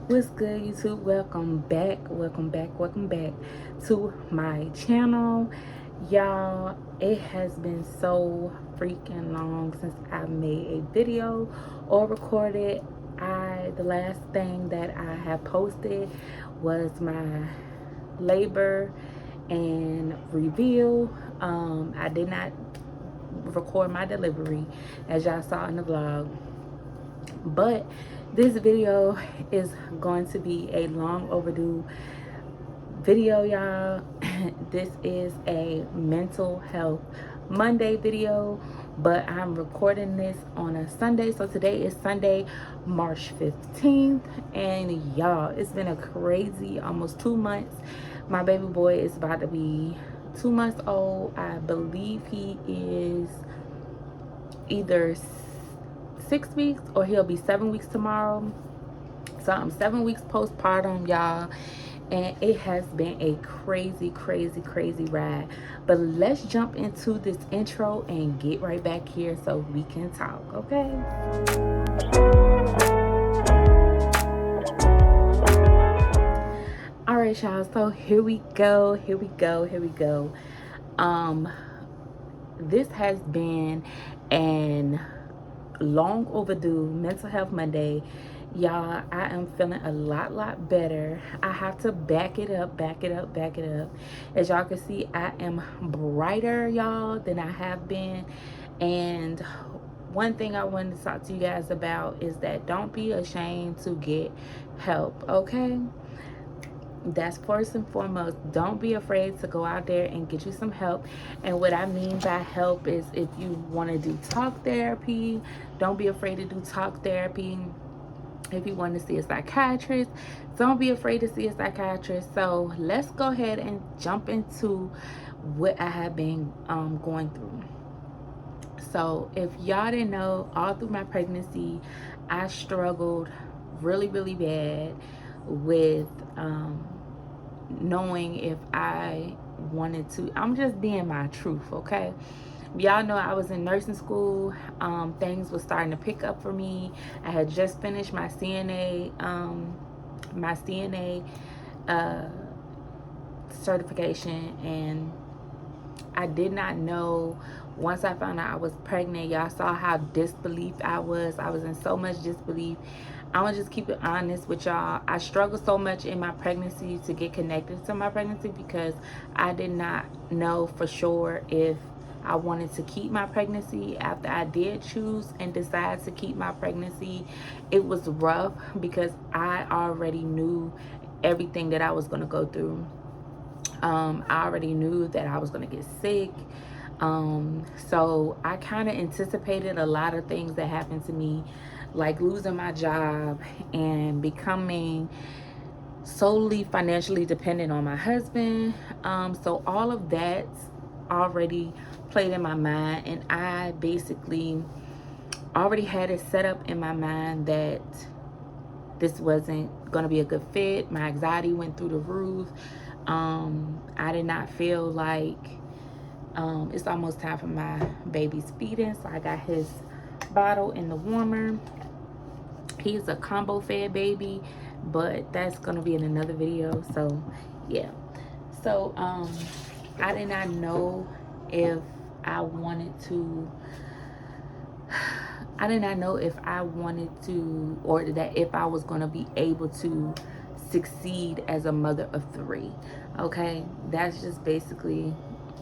What's good, YouTube? Welcome back to my channel. Y'all, it has been so freaking long since I made a video or recorded. The last thing that I have posted was my labor and reveal. I did not record my delivery, as y'all saw in the vlog, but this video is going to be a long overdue video, y'all. This is a mental health Monday video, but I'm recording this on a Sunday. So today is Sunday, March 15th, and y'all, it's been a crazy almost 2 months. My baby boy is about to be 2 months old. I believe he is either 6 weeks or he'll be 7 weeks tomorrow. So I'm 7 weeks postpartum, y'all, and it has been a crazy ride. But let's jump into this intro and get right back here so we can talk, okay? All right, y'all, so here we go. This has been an long overdue mental health Monday. Y'all, I am feeling a lot better. I have to back it up. As y'all can see, I am brighter, y'all, than I have been. And one thing I wanted to talk to you guys about is that don't be ashamed to get help, okay? That's first and foremost. Don't be afraid to go out there and get you some help. And what I mean by help is, if you want to do talk therapy, don't be afraid to do talk therapy. If you want to see a psychiatrist, don't be afraid to see a psychiatrist. So let's go ahead and jump into what I have been going through. So if y'all didn't know, all through my pregnancy, I struggled really bad with knowing if I wanted to. I'm just being my truth, okay? Y'all know I was in nursing school. Things were starting to pick up for me. I had just finished my CNA certification, and I did not know. Once I found out I was pregnant, y'all saw how disbelief I was. I was in so much disbelief. I'm gonna just keep it honest with y'all. I struggled so much in my pregnancy to get connected to my pregnancy because I did not know for sure if I wanted to keep my pregnancy. After I did choose and decide to keep my pregnancy, it was rough because I already knew everything that I was gonna go through. I already knew that I was gonna get sick. So I kind of anticipated a lot of things that happened to me, like losing my job and becoming solely financially dependent on my husband. So all of that already played in my mind, and I basically already had it set up in my mind that this wasn't going to be a good fit. My anxiety went through the roof. I did not feel like it's almost time for my baby's feeding, so I got his bottle in the warmer. He's a combo fed baby, but that's gonna be in another video. So yeah, so I did not know if I wanted to or that if I was going to be able to succeed as a mother of three. Okay, that's just basically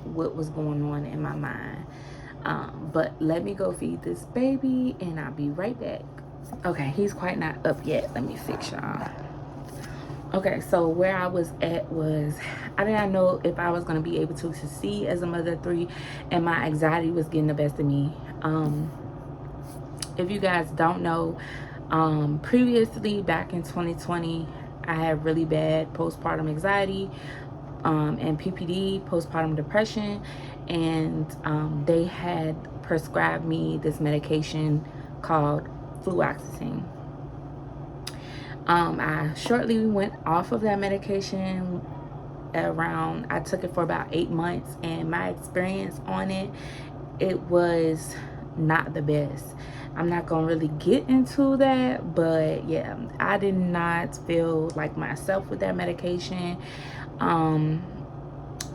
what was going on in my mind. But let me go feed this baby and I'll be right back. Okay, he's quite not up yet. Let me fix y'all. Okay, so where I was at was, I did not know if I was going to be able to succeed as a mother of three, and my anxiety was getting the best of me. If you guys don't know, previously back in 2020, I had really bad postpartum anxiety and PPD, postpartum depression, and they had prescribed me this medication called fluoxetine. I shortly went off of that medication. I took it for about 8 months, and my experience on it was not the best. I'm not gonna really get into that, but yeah, I did not feel like myself with that medication.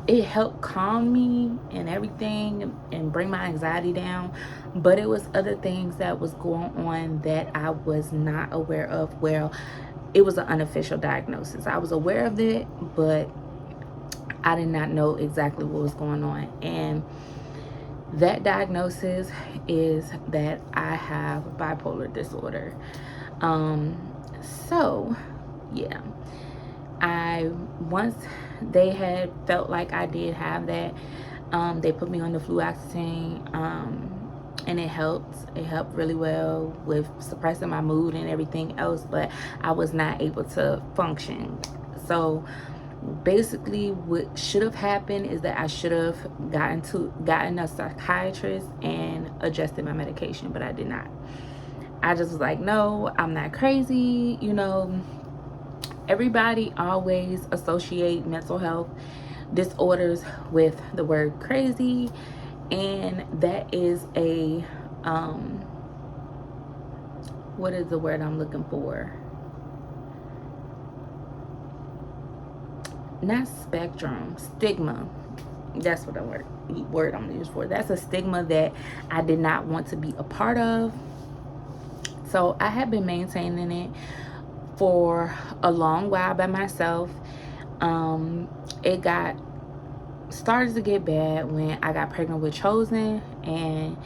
It helped calm me and everything and bring my anxiety down, but it was other things that was going on that I was not aware of. Well, it was an unofficial diagnosis. I was aware of it, but I did not know exactly what was going on. And that diagnosis is that I have bipolar disorder. So yeah, I once they had felt like I did have that, they put me on the fluoxetine, and it helped. It helped really well with suppressing my mood and everything else, but I was not able to function. So basically what should have happened is that I should have gotten a psychiatrist and adjusted my medication, but I did not. I just was like, no, I'm not crazy. Everybody always associate mental health disorders with the word crazy, and that is a what is the word I'm looking for? Not spectrum, stigma. That's what the word I'm using for. That's a stigma that I did not want to be a part of. So I had been maintaining it for a long while by myself. It got started to get bad when I got pregnant with Chosen, and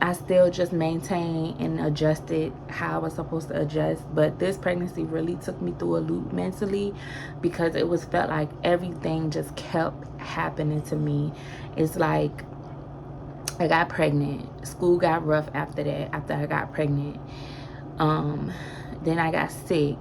I still just maintained and adjusted how I was supposed to adjust. But this pregnancy really took me through a loop mentally, because it was felt like everything just kept happening to me. It's like I got pregnant. School got rough after that, after I got pregnant. Then I got sick.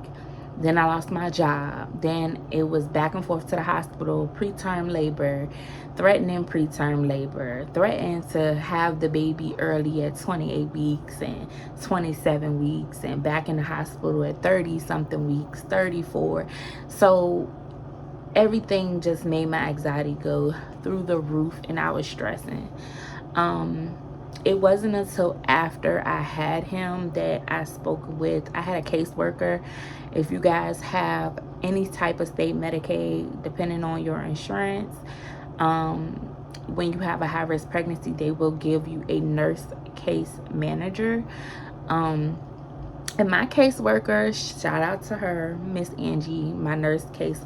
Then I lost my job. Then it was back and forth to the hospital, preterm labor, threatening preterm labor, threatening to have the baby early at 28 weeks and 27 weeks, and back in the hospital at 30 something weeks, 34. So everything just made my anxiety go through the roof, and I was stressing. It wasn't until after I had him that I spoke with, I had a caseworker. If you guys have any type of state Medicaid, depending on your insurance, when you have a high-risk pregnancy, they will give you a nurse case manager. And my caseworker, shout out to her, Miss Angie, my nurse case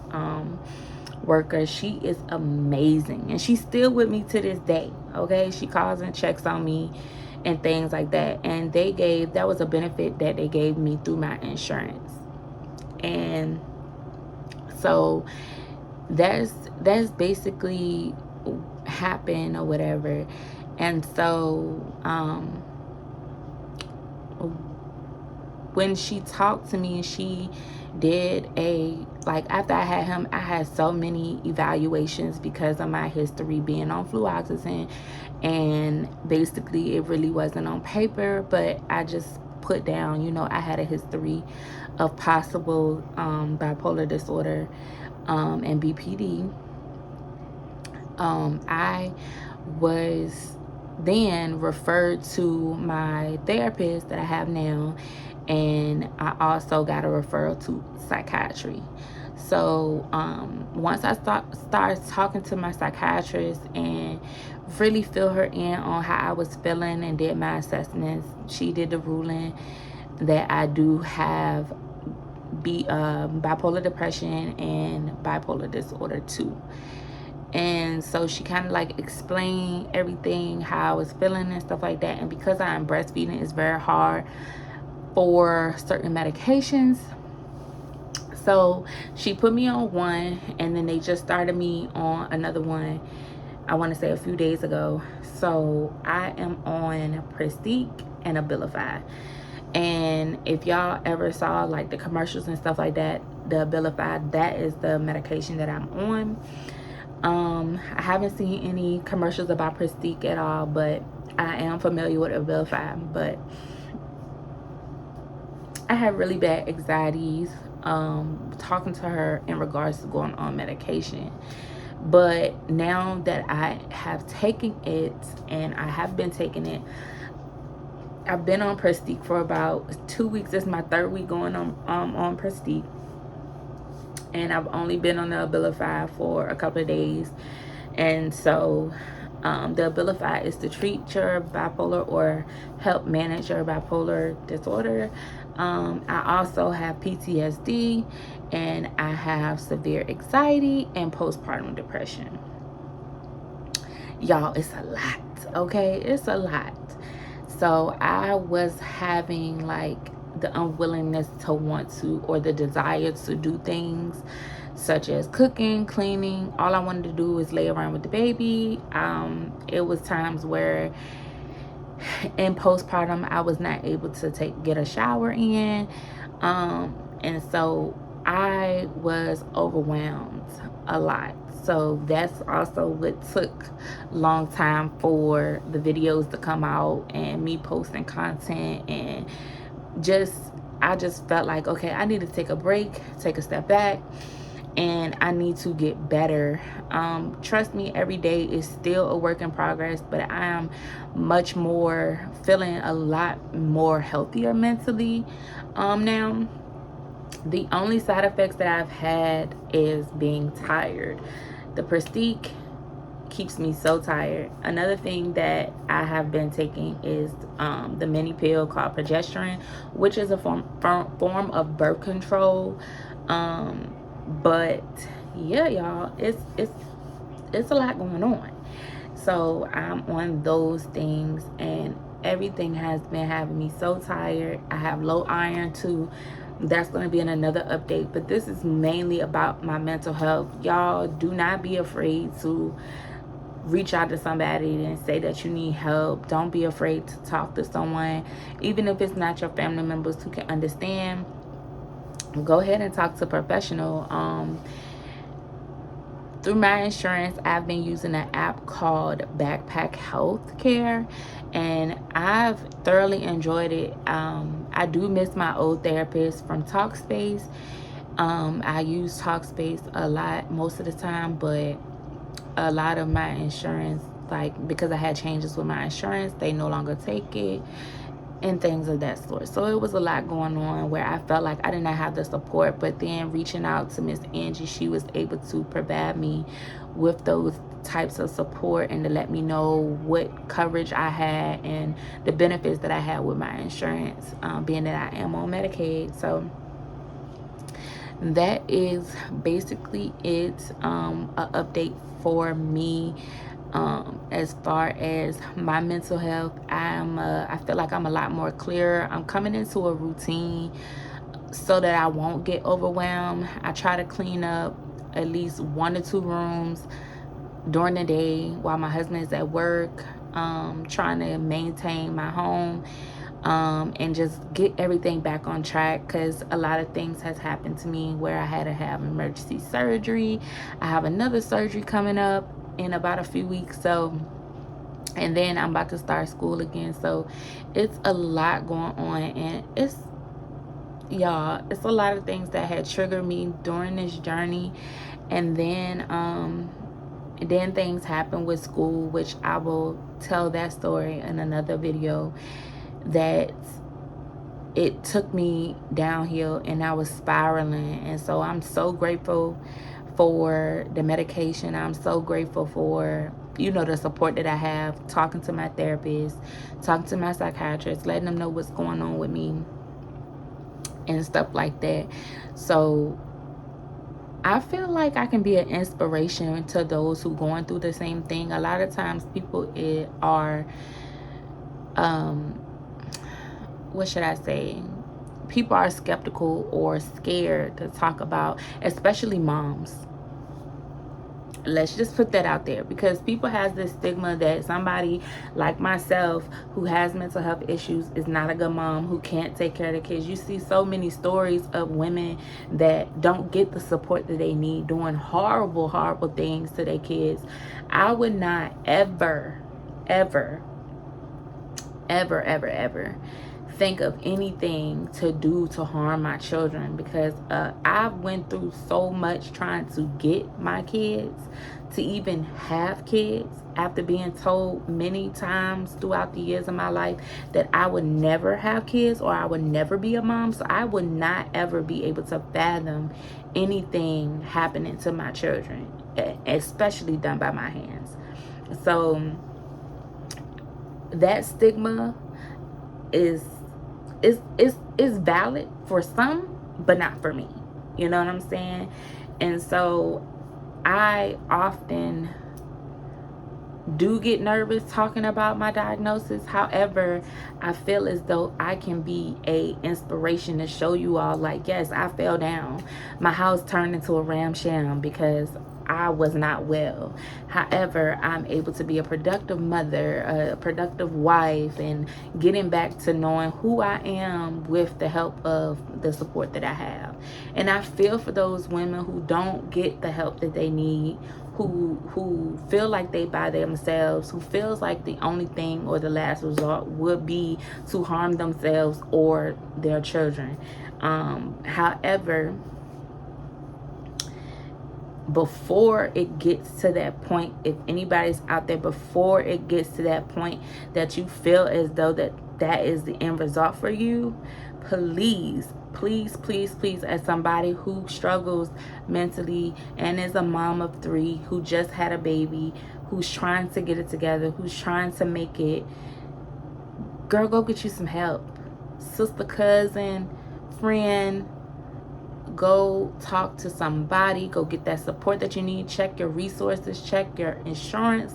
worker. She is amazing, and she's still with me to this day. Okay, she calls and checks on me and things like that. And that was a benefit that they gave me through my insurance. And so that's basically happened or whatever. And so when she talked to me, she did after I had him, I had so many evaluations because of my history being on fluoxetine, and basically it really wasn't on paper, but I just put down, I had a history of possible bipolar disorder and BPD. I was then referred to my therapist that I have now, and I also got a referral to psychiatry. So once I started talking to my psychiatrist and really fill her in on how I was feeling and did my assessments, she did the ruling that I do have bipolar depression and bipolar disorder too. And so she kind of explained everything, how I was feeling and stuff like that. And because I'm breastfeeding, it's very hard for certain medications. So she put me on one, and then they just started me on another one, I want to say a few days ago. So I am on Pristiq and Abilify. And if y'all ever saw the commercials and stuff like that, the Abilify, that is the medication that I'm on. I haven't seen any commercials about Pristiq at all, but I am familiar with Abilify. But I had really bad anxieties talking to her in regards to going on medication, But now that I have taken it, and I have been taking it, I've been on Pristiq for about 2 weeks. This is my third week going on Pristiq, and I've only been on the Abilify for a couple of days. And so the Abilify is to treat your bipolar or help manage your bipolar disorder. I also have PTSD, and I have severe anxiety and postpartum depression. Y'all, it's a lot, okay? It's a lot. So I was having like the unwillingness to want to, or the desire to do things such as cooking, cleaning. All I wanted to do was lay around with the baby. It was times where in postpartum I was not able to get a shower in, and so I was overwhelmed a lot. So that's also what took a long time for the videos to come out and me posting content. And I just felt like, okay, I need to take a break, take a step back, and I need to get better. Trust me, every day is still a work in progress, but I am much more feeling a lot more healthier mentally now. The only side effects that I've had is being tired. The Pristiq keeps me so tired. Another thing that I have been taking is the mini pill called progesterone, which is a form of birth control. But yeah, y'all, it's a lot going on. So I'm on those things, and everything has been having me so tired. I have low iron too. That's going to be in another update, but this is mainly about my mental health. Y'all, do not be afraid to reach out to somebody and say that you need help. Don't be afraid to talk to someone, even if it's not your family members who can understand. Go ahead and talk to a professional. Through my insurance, I've been using an app called Backpack Healthcare, and I've thoroughly enjoyed it. I do miss my old therapist from Talkspace. I use Talkspace a lot most of the time, but a lot of my insurance, like because I had changes with my insurance, they no longer take it and things of that sort. So it was a lot going on where I felt like I did not have the support. But then reaching out to Miss Angie, she was able to provide me with those types of support and to let me know what coverage I had and the benefits that I had with my insurance, being that I am on Medicaid. So that is basically it. An update for me. As far as my mental health, I feel like I'm a lot more clearer. I'm coming into a routine so that I won't get overwhelmed. I try to clean up at least 1 or 2 rooms during the day while my husband is at work, trying to maintain my home, and just get everything back on track, because a lot of things has happened to me where I had to have emergency surgery. I have another surgery coming up in about a few weeks, so, and then I'm about to start school again. So it's a lot going on, and it's a lot of things that had triggered me during this journey. And then things happen with school, which I will tell that story in another video, that it took me downhill and I was spiraling. And so I'm so grateful for the medication. I'm so grateful for, the support that I have, talking to my therapist, talking to my psychiatrist, letting them know what's going on with me and stuff like that. So I feel like I can be an inspiration to those who going through the same thing. A lot of times people are, what should I say? People are skeptical or scared to talk about, especially moms. Let's just put that out there, because people has this stigma that somebody like myself who has mental health issues is not a good mom, who can't take care of the kids. You see so many stories of women that don't get the support that they need, doing horrible, horrible things to their kids. I would not ever, ever, ever, ever, ever think of anything to do to harm my children, because I went through so much trying to get my kids, to even have kids, after being told many times throughout the years of my life that I would never have kids or I would never be a mom. So I would not ever be able to fathom anything happening to my children, especially done by my hands. So that stigma is valid for some, but not for me. You know what I'm saying? And so I often do get nervous talking about my diagnosis. However, I feel as though I can be a inspiration to show you all, like, yes, I fell down. My house turned into a ramsham because I was not well. However, I'm able to be a productive mother, a productive wife, and getting back to knowing who I am with the help of the support that I have. And I feel for those women who don't get the help that they need, who feel like they by themselves, who feels like the only thing or the last resort would be to harm themselves or their children. However, before it gets to that point, if anybody's out there, before it gets to that point that you feel as though that is the end result for you, please, as somebody who struggles mentally and is a mom of 3, who just had a baby, who's trying to get it together, who's trying to make it, girl, go get you some help. Sister, cousin, friend, go talk to somebody, go get that support that you need. Check your resources, check your insurance,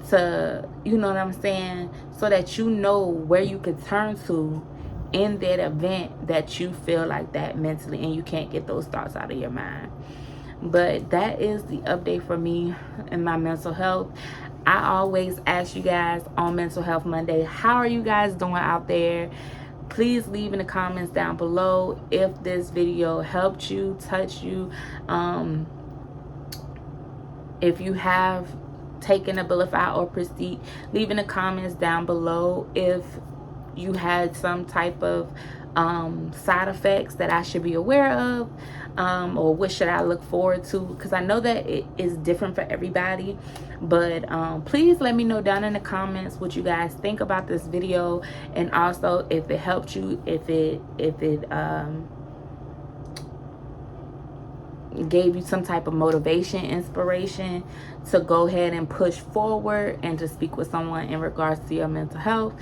to, you know what I'm saying, so that you know where you could turn to in that event that you feel like that mentally and you can't get those thoughts out of your mind. But that is the update for me and my mental health. I always ask you guys on Mental Health Monday, how are you guys doing out there? Please leave in the comments down below if this video helped you, touched you. If you have taken Abilify or Pristiq, leave in the comments down below if you had some type of side effects that I should be aware of, or what should I look forward to, because I know that it is different for everybody. But please let me know down in the comments what you guys think about this video, and also if it helped you, if it gave you some type of motivation, inspiration to go ahead and push forward and to speak with someone in regards to your mental health.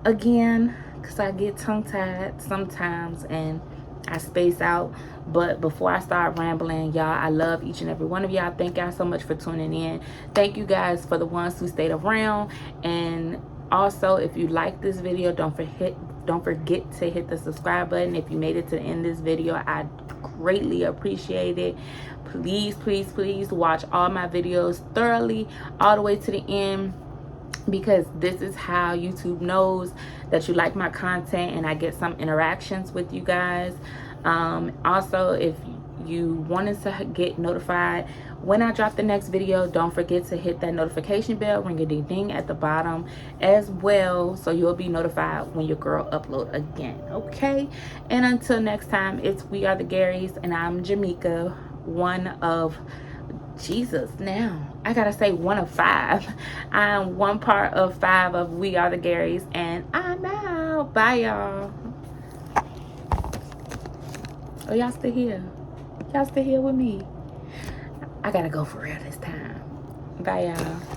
Again, because I get tongue-tied sometimes and I space out. But before I start rambling, y'all, I love each and every one of y'all. Thank y'all so much for tuning in. Thank you guys for the ones who stayed around. And also, if you like this video, don't forget to hit the subscribe button. If you made it to the end of this video, I greatly appreciate it. Please watch all my videos thoroughly all the way to the end, because this is how YouTube knows that you like my content and I get some interactions with you guys. Also, if you wanted to get notified when I drop the next video, don't forget to hit that notification bell, ring a ding ding at the bottom as well, so you'll be notified when your girl upload again. Okay, and until next time, it's We Are the Garys, and I'm Jamaica, one of Jesus, now I gotta say one of 5. I'm one part of 5 of We Are the Garys, and I'm out. Bye, y'all. Oh, y'all still here? Y'all still here with me? I gotta go for real this time. Bye, y'all.